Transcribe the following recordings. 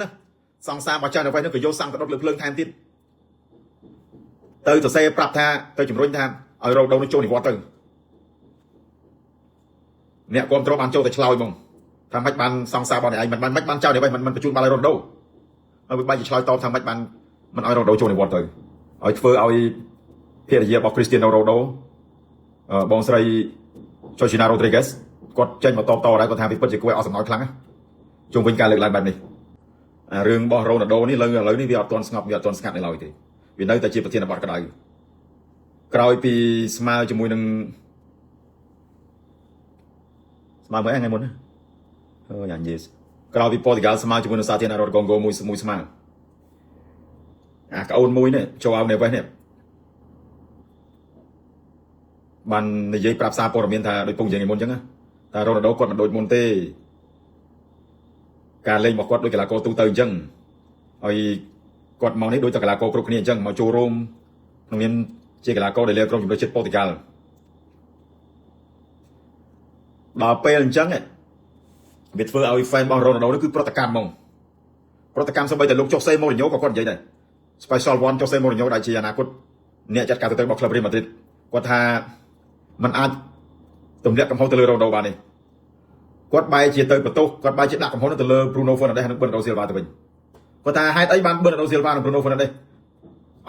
ណាសង្សារមកចាស់នៅវិញនឹងក៏យកសាំងទៅដុតលើភ្លើងថែមទៀតទៅសរសេរប្រាប់ថាទៅជំរុញថាឲ្យរោគដូវនឹងចូលនិវត្តន៍ទៅអ្នកគ្រប់គ្រងបានចូលទៅឆ្លើយមកថាមិនបានសង្សាររបស់អ្នកឯងមិនបានចោលនេះវិញមិនបញ្ជូនបានឲ្យរោគដូវហើយវាបាច់ឆ្លើយតបថាមិនបានមិនឲ្យរោគដូវចូលនិវត្តន៍ទៅឲ្យធ្វើឲ្យភរិយារបស់ Cristiano Ronaldo បងស្រី Georgina Rodriguez គាត់ចេញមកតបតដែរគាត់ថាវាពិតជាគួរឲ្យអស់សំណើចខ្លាំងណាជុំវិញការលើកឡើងបែបនេះរឿងរបស់ Ronaldo នេះឥឡូវនេះវាអត់ទាន់ស្ងប់វាអត់ទាន់ស្ងាត់នៅឡើយទេវានៅតែជាប្រធានបទក្តៅក្រោយពីស្មើជាមួយនឹងស្មើមួយថ្ងៃមុនណាយ៉ាញ៉េសក្រោយពីប៉ូទុយហ្គាល់ស្មើជាមួយនឹងសាធារណរដ្ឋកុងហ្គោមួយស្មើក្អូនមួយនេះចូលឲ្យនៅវិញនេះបាននិយាយប្រាប់សារព័ត៌មានថាដូចពងយ៉ាងមុនអញ្ចឹងតែរ៉ូណាល់ដូគាត់មិនដូចមុនទេការលេងរបស់គាត់ដូចកីឡាករទូទៅអញ្ចឹងហើយគាត់មកនេះដូចតែកីឡាករគ្រប់គ្នាអញ្ចឹងមកចូលរួមក្នុងនាមជាកីឡាករដែលលេងក្រុមជម្រើសជាតិប៉ូទុយហ្គាល់ដល់ពេលអញ្ចឹងវាធ្វើឲ្យ fan របស់រ៉ូណាល់ដូនេះគឺប្រតិកម្មហ្មងប្រតិកម្មសូម្បីតែលោកចុះសេម៉ូរីញ៉ូក៏គាត់និយាយដែរ Special One ចុះសេម៉ូរីញ៉ូដែលជាអនាគតអ្នកចាត់ការទៅរបស់ក្លឹប Real Madrid គាត់ថាมันអាចទម្លាក់កំហុសទៅលើរ៉ូណាល់ដូបានទេគាត់បែរជាទៅបន្ទោសគាត់បែរជាដាក់កំហុសទៅលើ Bruno Fernandes និង Bernardo Silva ទៅវិញគាត់ថាហេតុអីបាន Bernardo Silva និង Bruno Fernandes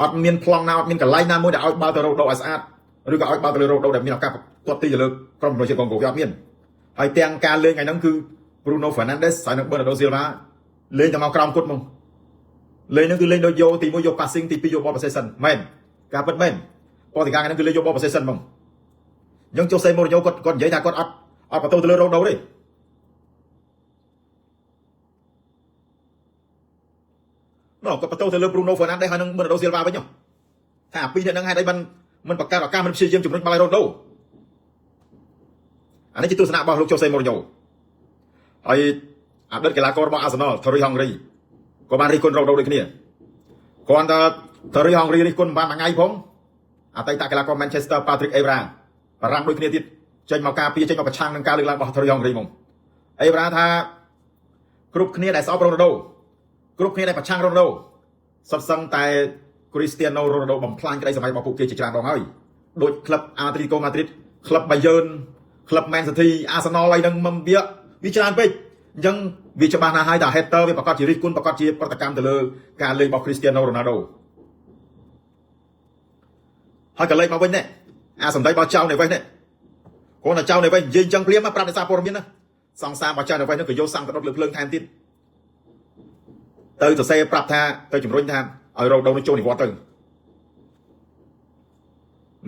អត់មានប្លង់ណាអត់មានកន្លែងណាមួយដែលឲ្យបាល់ទៅរ៉ូណាល់ដូឲ្យស្អាតឬក៏ឲ្យបាល់ទៅលើរ៉ូណាល់ដូដែលមានឱកាសទាត់ទីទៅលើក្រុមជម្រើសជាតិកុងហ្គោវាអត់មានហើយទាំងការលេងថ្ងៃហ្នឹងគឺ Bruno Fernandes ហើយនិង Bernardo Silva លេងតែមកក្រោមគុតមកលេងហ្នឹងគឺលេងដូចយកទី1យក passing ទី2យក ball possession មែនការពិតមែនប៉ុន្តែការហ្នឹងគឺលេងយក ball possession មកអញ្ចឹងចុះសេម៉ូរីញ៉ូគាត់និយាយថាគាត់អត់បន្ទោសទៅលើរ៉ូណាល់ដូទេគាត់បន្ទោសទៅលើ Bruno Fernandes ហើយនិង Bernardo Silva វិញថាពីរនាក់ហ្នឹងហេតុអីមិនបង្កើតឱកាសមិនព្យាយាមជំរុញបាល់ឲ្យរ៉ូណាល់ដូអានេះជាទស្សនៈរបស់លោកចុះសេម៉ូរីញ៉ូហើយអតីតកីឡាកររបស់ Arsenal Thierry Henry ក៏បានរិះគន់រ៉ូណាល់ដូដូចគ្នាគាត់ថា Thierry Henry រិះគន់បានមួយថ្ងៃផងអតីតកីឡាករ Manchester Patrick Evra បារម្ភដូចគ្នាទៀតចេញមកការពារចេញមកប្រឆាំងនឹងការលើកឡើងរបស់ Thierry Henry មកអេវរ៉ាថាគ្រប់គ្នាដែលស្អប់រ៉ូណាល់ដូគ្រប់គ្នាដែលប្រឆាំងរ៉ូណាល់ដូសុទ្ធសឹងតែ Cristiano Ronaldo បំផ្លាញក្តីសម័យរបស់ពួកគេជាច្រើនដងហើយដូចក្លឹប Atletico Madrid ក្លឹប Bayern ក្លឹប Man City Arsenal អីហ្នឹងមិនវាច្រើនពេកអញ្ចឹងវាច្បាស់ណាស់ហើយថា hater វាប្រកាសជារិះគន់ប្រកាសជាប្រតិកម្មទៅលើការលេងរបស់ Cristiano Ronaldo ហើយក៏លេខមកវិញនេះអាសម្ដីរបស់ចៅនៅវិញនេះគាត់ថាចៅនៅវិញនិយាយអញ្ចឹងព្រាមប្រាប់អ្នកសារព័ត៌មានណាសង្សាររបស់ចៅនៅវិញនោះក៏យកសាំងទៅដុតលើភ្លើងថែមទៀតទៅសរសេរប្រាប់ថាទៅជំរុញថាឲ្យរ៉ូណាល់ដូនឹងចូលនិវត្តន៍ទៅ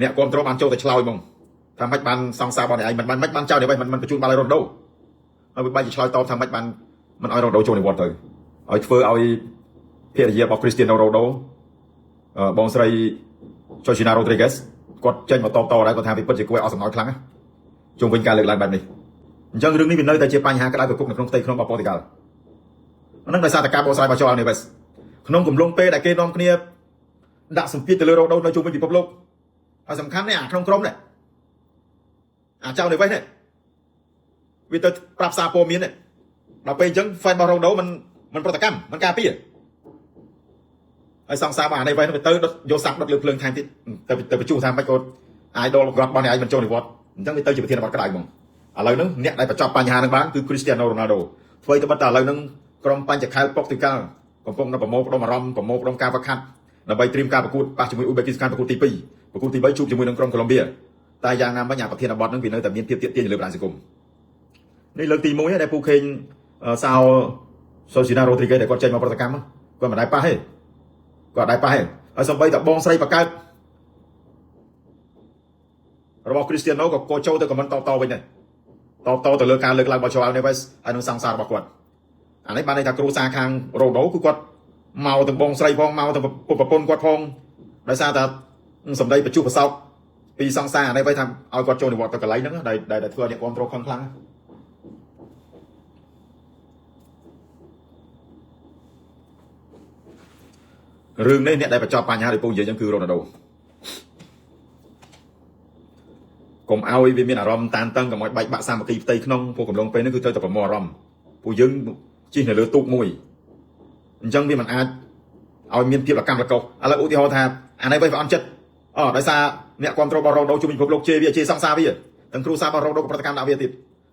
អ្នកគ្រប់គ្រងបានចូលទៅឆ្លើយមកថាមិនបានសង្សាររបស់អ្នកឯងមិនបានចៅនៅវិញមិនបញ្ជូនបាល់ឲ្យរ៉ូណាល់ដូហើយវាបាច់ឆ្លើយតបថាមិនបានមិនឲ្យរ៉ូណាល់ដូចូលនិវត្តន៍ទៅឲ្យធ្វើឲ្យភរិយារបស់ Cristiano Ronaldo បងស្រី Georgina Rodriguez គាត់ចេញមកតបតដែរគាត់ថាវាពិតជាគួរឲ្យអស់សំណើចខ្លាំងណាជុំវិញការលើកឡើងបែបនេះអញ្ចឹងរឿងនេះវានៅតែជាបញ្ហាក្តៅគគុកនៅក្នុងផ្ទៃក្នុងរបស់ប៉ូទុយហ្គាល់ហ្នឹងដោយសារតែការបកស្រាយរបស់ចូលអានីវេសក្នុងកំឡុងពេលដែលគេនាំគ្នាដាក់សម្ពាធទៅលើរ៉ូណាល់ដូនៅជុំវិញពិភពលោកហើយសំខាន់នេះអាក្នុងក្រុមនេះអាចៅអានីវេសនេះវាទៅប្រាប់សារព័ត៌មាននេះដល់ពេលអញ្ចឹង fan របស់រ៉ូណាល់ដូមិនប្រតិកម្មមិនការពារហើយសង្សាររបស់អានីវេសនោះទៅយកសាំងដុតលើភ្លើងថែមទៀតទៅបញ្ជូថាមិនគាត់ idol របស់អ្នកឯងមិនចូលនិវត្តន៍អញ្ចឹងវាទៅជាប្រធានបទក្តៅហ្មងឥឡូវហ្នឹងអ្នកដែលបញ្ចប់បញ្ហាហ្នឹងបានគឺ Cristiano Ronaldo ធ្វើឲ្យត្បិតតែឥឡូវហ្នឹងក្រុមបញ្ចខែលប៉ុកទីកាល់កំពុងនៅប្រមូលផ្ដុំអារម្មណ៍ប្រមូលផ្ដុំការវឹកហាត់ដើម្បីត្រៀមការប្រកួតប៉ះជាមួយអ៊ូបេគីស្ថានប្រកួតទី2ប្រកួតទី3ជួបជាមួយនឹងក្រុមកូឡុំបៀតែយ៉ាងណាមិញអាប្រធានបទហ្នឹងវានៅតែមានភាពទាក់ទាញលើបណ្ដាញសង្គមនេះលើកទី1ហើយដែលពូខេងសោ Georgina Rodriguez ដែលគាត់ចេញមកប្រតិកម្មគាត់មិនដែរប៉ះទេគាត់ដែរប៉ះទេហើយសំបីតែបងស្រីបកើតរបស់ Cristiano ក៏ចូលទៅខមមិនតវិញដែរតទៅលើការលើកឡើងរបស់ Joao Neves ហើយនឹងសង្សាររបស់គាត់អានេះបានន័យថាគ្រូសាខាងរ៉ូណាល់ដូគឺគាត់មកទាំងបងស្រីផងមកទាំងប្រពន្ធគាត់ផងដោយសារតែសម្ដីបញ្ជុះប្រសោកពីសង្សារអានេះវិញថាឲ្យគាត់ចូលនិវត្តន៍ទៅកន្លែងហ្នឹងដែលធ្វើឲ្យអ្នកគ្រប់គ្រងខឹងខ្លាំងរឿងនេះអ្នកដែលបញ្ចប់បញ្ហាដោយពូនិយាយចឹងគឺរ៉ូណាល់ដូកុំឲ្យវាមានអារម្មណ៍តានតឹងកុំឲ្យបែកបាក់សាមគ្គីផ្ទៃក្នុងពួកកំឡុងពេលនេះគឺត្រូវតែប្រមូលអារម្មណ៍ពួកយើងជិះនៅលើទូកមួយ ចឹងវាមិនអាចឲ្យមានភាពកម្មលកោឥឡូវឧទាហរណ៍ថាអានេះវិញវាអន់ចិត្តដោយសារអ្នកគ្រប់គ្រងរបស់រ៉ូដូជុំវិញពិភពលោកជេរវាជេរសង្សារវាទាំងគ្រូសាស្ត្ររបស់រ៉ូដូក៏ប្រតិកម្មដាក់វាទៀត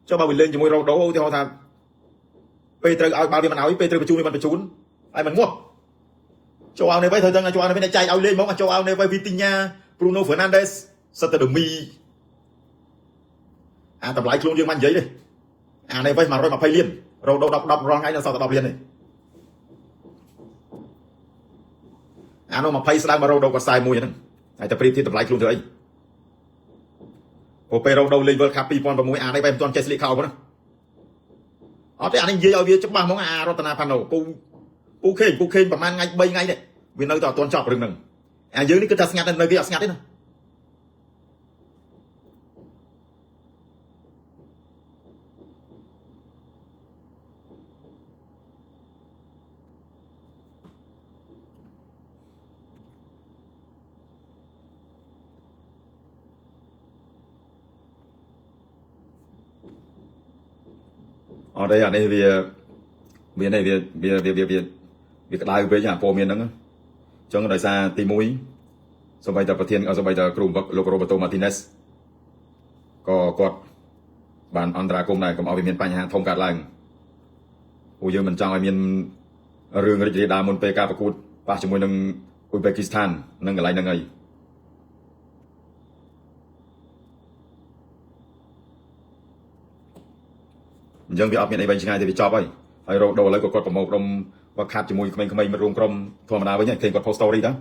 ចុះបើវាលេងជាមួយរ៉ូដូឧទាហរណ៍ថាពេលត្រូវឲ្យបាល់វាមិនឲ្យពេលត្រូវបញ្ជូនវាមិនបញ្ជូនហើយមិនងាប់ចូលឲ្យនេះវិញត្រូវទាំងចូលឲ្យនេះវិញចែកឲ្យលេងហ្មងចូលឲ្យនេះវិញវីទីញ៉ា Bruno Fernandes សិតតែដមីអាតម្លៃខ្លួនយើងមិននិយាយទេអានេះវិញ120លានរ៉ូដូ10រងថ្ងៃនៅសល់តែ10លានទេអានោះ20ស្ដើងមករ៉ូដូក៏41ហ្នឹងហើយតែប្រៀបធៀបតម្លៃខ្លួនធ្វើអីព្រោះពេលរ៉ូដូលេង World Cup 2006អានេះវិញមិនទាន់ចេះស្លៀកខោផងណាអត់ទេអានេះនិយាយឲ្យវាច្បាស់ហ្មងអារតនាផាណូពូខេងប្រហែលថ្ងៃ3ថ្ងៃនេះវានៅតែអត់ទាន់ចប់រឿងហ្នឹងអាយើងនេះគឺថាស្ងាត់នៅគេអត់ស្ងាត់ទេណាអត់ទេអានេះវាក្តៅពេកអាព័ត៌មានហ្នឹងអញ្ចឹងដោយសារទី1សូម្បីតែប្រធានសូម្បីតែគ្រូបង្វឹកលោករ៉ូបឺតូម៉ាទីណេសក៏គាត់បានអន្តរាគមន៍ដែរកុំឲ្យវាមានបញ្ហាធំកើតឡើងព្រោះយើងមិនចង់ឲ្យមានរឿងរីករាលដាលមុនពេលការប្រកួតប៉ះជាមួយនឹងអ៊ុយបេគីស្ថាននឹងកន្លែងហ្នឹងហើយអញ្ចឹងវាអត់មានអីវិញឆ្ងាយទេវាចប់ហើយរ៉ូដូឥឡូវក៏គាត់ប្រមូលក្រុមគាត់ខាត់ជាមួយក្មេងៗមិត្តរួមក្រុមធម្មតាវិញឃើញគាត់ post story ដែរ